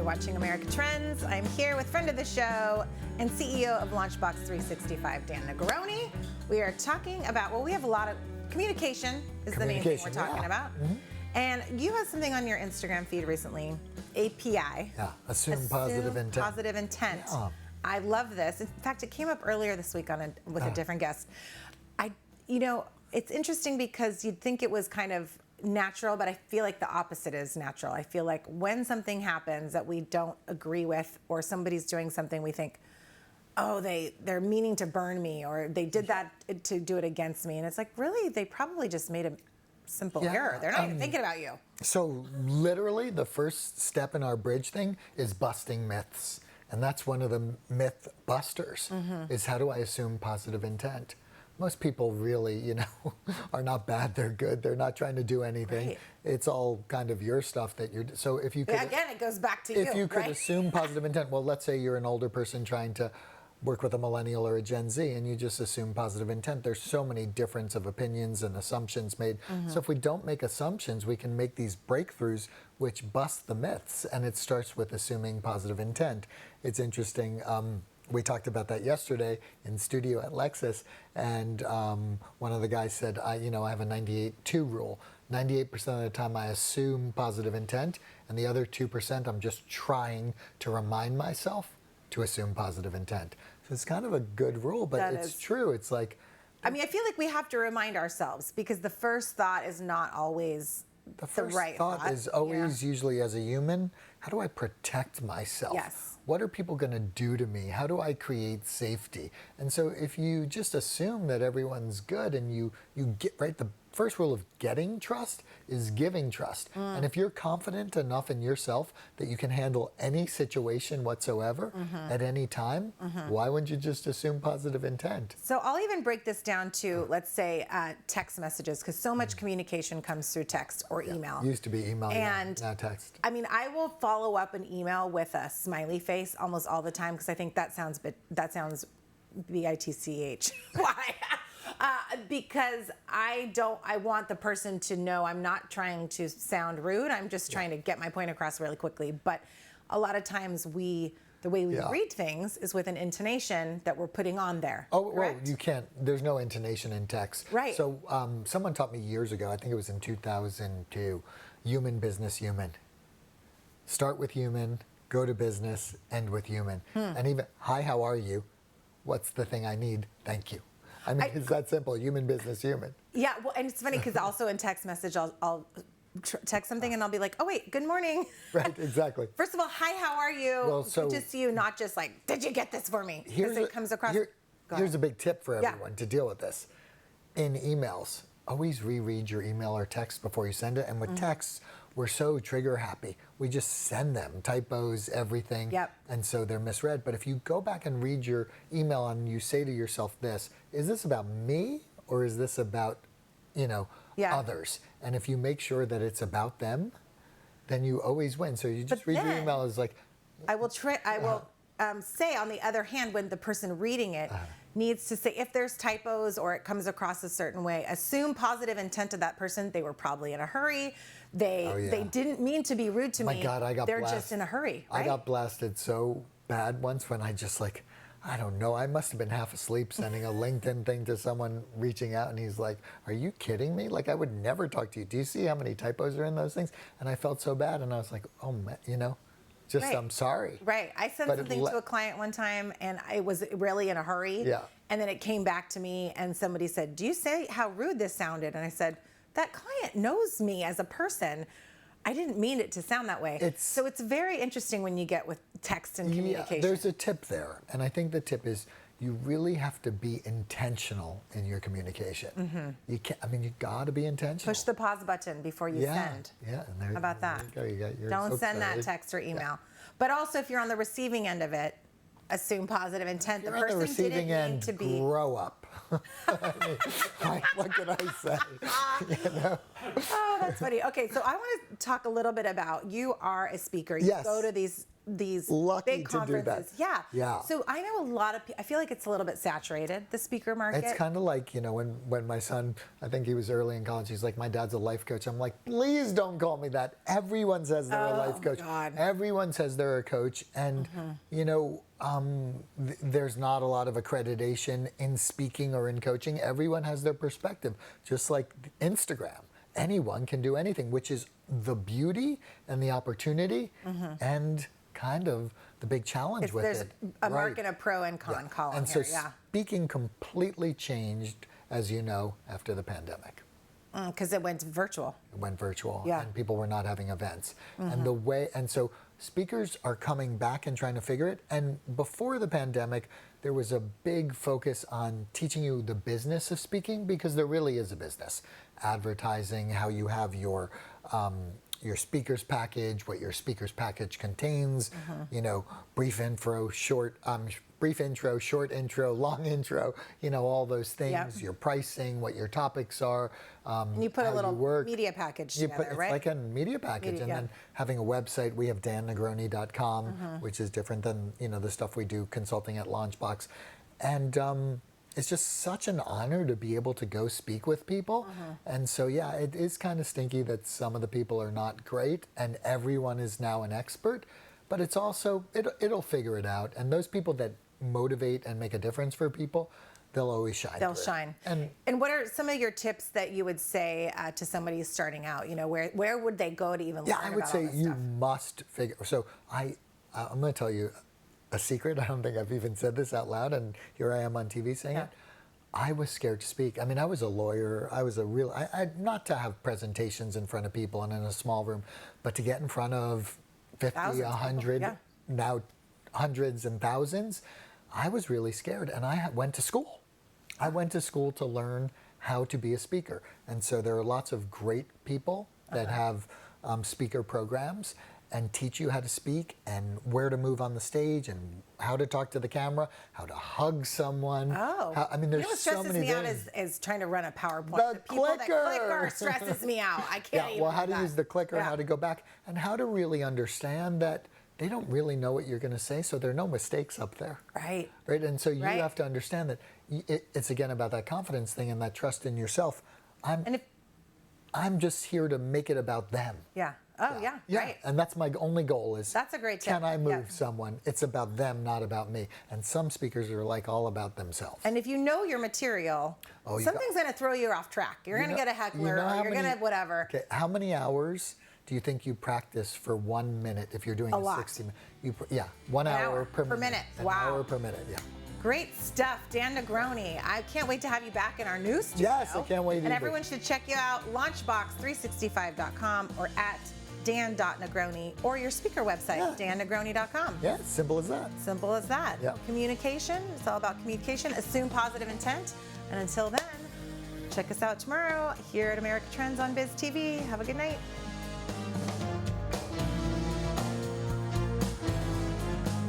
watching America Trends. I'm here with friend of the show and CEO of Launchbox365, Dan Negroni. We are talking about, well, we have a lot of communication is the main thing we're talking about. And you had something on your Instagram feed recently, API. Yeah, assume positive intent. Positive intent. Yeah. I love this. In fact, it came up earlier this week with a different guest. It's interesting because you'd think it was kind of natural, but I feel like the opposite is natural. I feel like when something happens that we don't agree with, or somebody's doing something, we think, oh, they're meaning to burn me, or they did that to do it against me. And it's like, really, they probably just made a simple error. They're not even thinking about you. So literally the first step in our bridge thing is busting myths. And that's one of the myth busters, is how do I assume positive intent? Most people really, are not bad, they're good. They're not trying to do anything. Right. It's all kind of your stuff that you're, so if you could. Again, it goes back to you, If you could assume positive intent, well, let's say you're an older person trying to work with a millennial or a Gen Z, and you just assume positive intent. There's so many difference of opinions and assumptions made. So if we don't make assumptions, we can make these breakthroughs which bust the myths, and it starts with assuming positive intent. It's interesting. We talked about that yesterday in studio at Lexus, and one of the guys said, I have a 98-2 rule. 98% of the time I assume positive intent, and the other 2% I'm just trying to remind myself to assume positive intent. So it's kind of a good rule, but it's true. It's like, I feel like we have to remind ourselves, because the first thought is not always the first right thought is always usually, as a human, how do I protect myself? Yes. What are people going to do to me? How do I create safety? And so if you just assume that everyone's good, and you get the first rule of getting trust is giving trust. And if you're confident enough in yourself that you can handle any situation whatsoever at any time, why wouldn't you just assume positive intent? So I'll even break this down to, let's say, text messages, because so much communication comes through text or email. Used to be email, and now text. I will follow up an email with a smiley face almost all the time, because I think that sounds bitch. Why? Because I want the person to know I'm not trying to sound rude. I'm just trying to get my point across really quickly. But a lot of times the way we read things is with an intonation that we're putting on there. Oh, well, you can't. There's no intonation in text. Right. So someone taught me years ago, I think it was in 2002, human, business, human. Start with human, go to business, end with human. And even, hi, how are you? What's the thing I need? Thank you. It's that simple. Human, business, human. Yeah, well, and it's funny because also in text message, I'll text something and I'll be like, oh, wait, good morning. Right, exactly. First of all, hi, how are you? Well, good to see you, not just like, did you get this for me? Because it comes across. Here's a big tip for everyone to deal with this. In emails, always reread your email or text before you send it. And with texts, we're so trigger happy. We just send them, typos, everything. And so they're misread. But if you go back and read your email and you say to yourself this, is this about me or is this about, others? And if you make sure that it's about them, then you always win. So you just read your email as like. I will say, on the other hand, when the person reading it needs to say, if there's typos or it comes across a certain way, assume positive intent of that person. They were probably in a hurry. They didn't mean to be rude to me. My God, I got They're blasted. just in a hurry, right? I got blasted so bad once when I just I don't know, I must have been half asleep sending a LinkedIn thing to someone reaching out, and he's like, are you kidding me? Like, I would never talk to you. Do you see how many typos are in those things? And I felt so bad, and I was like, oh, man, I'm sorry. Right. I sent something to a client one time, and I was really in a hurry. Yeah. And then it came back to me, and somebody said, do you say how rude this sounded? And I said, that client knows me as a person. I didn't mean it to sound that way. So it's very interesting when you get with text and communication. Yeah, there's a tip there. And I think the tip is you really have to be intentional in your communication. You can't, you gotta be intentional. Push the pause button before you send. Yeah. How about that? You got your Don't send that text or email. But also, if you're on the receiving end of it, assume positive intent. The person didn't mean to be. Grow up. What can I say? Oh, that's funny. Okay, so I want to talk a little bit about, you are a speaker. You Yes. go to these Lucky big to do conferences. that. Yeah. Yeah. So I know a lot of people, I feel like it's a little bit saturated, the speaker market. It's kind of like, when my son, I think he was early in college, he's like, my dad's a life coach. I'm like, please don't call me that. Everyone says they're a life coach. God. Everyone says they're a coach. And, there's not a lot of accreditation in speaking or in coaching. Everyone has their perspective, just like Instagram. Anyone can do anything, which is the beauty and the opportunity and kind of the big challenge with There's it. a mark and a pro and con column And here. so speaking completely changed, as you know, after the pandemic. Because it went virtual. It went virtual, Yeah. and people were not having events. And so speakers are coming back and trying to figure it. And before the pandemic, there was a big focus on teaching you the business of speaking, because there really is a business. Advertising, how you have your speaker's package, what your speaker's package contains, brief intro, short intro, long intro, all those things, your pricing, what your topics are. And you put a little media package together, right? It's like a media package. Then having a website, we have dannegroni.com, which is different than, the stuff we do consulting at Launchbox. And it's just such an honor to be able to go speak with people. And so, it is kind of stinky that some of the people are not great and everyone is now an expert, but it's also, it'll figure it out. And those people that motivate and make a difference for people, they'll always shine. They'll shine. And what are some of your tips that you would say to somebody starting out? Where would they go to even learn about all this stuff? I would say you must figure, so I'm going to tell you a secret. I don't think I've even said this out loud, and here I am on TV saying it. I was scared to speak. I mean, I was a lawyer. I was not to have presentations in front of people and in a small room, but to get in front of 50, 100, now hundreds and thousands, I was really scared. And I went to school. I went to school to learn how to be a speaker. And so there are lots of great people that have speaker programs and teach you how to speak and where to move on the stage and how to talk to the camera, how to hug someone. There's what so stresses many me out things. is trying to run a PowerPoint. The people clicker. that clicker stresses me out. I can't even how do to that. use the clicker, how to go back, and how to really understand that they don't really know what you're going to say, so there are no mistakes up there. Right. Right, and so you have to understand that it's again about that confidence thing and that trust in yourself. I'm just here to make it about them. Yeah. Oh, yeah. Right. And that's my only goal is, that's a great tip. Can I move someone? It's about them, not about me. And some speakers are like all about themselves. And if you know your material, something's going to throw you off track. You're going to get a heckler, or you're going to whatever. Okay, how many hours do you think you practice for 1 minute if you're doing a 60 minute? 1 hour per minute. An hour per minute, Great stuff, Dan Negroni. I can't wait to have you back in our new studio. Yes, I can't wait And everyone should check you out, Launchbox365.com or at dan.negroni or your speaker website, dannegroni.com. Yeah, simple as that. Simple as that. Yeah. Communication, it's all about communication. Assume positive intent. And until then, check us out tomorrow here at America Trends on BizTV. Have a good night.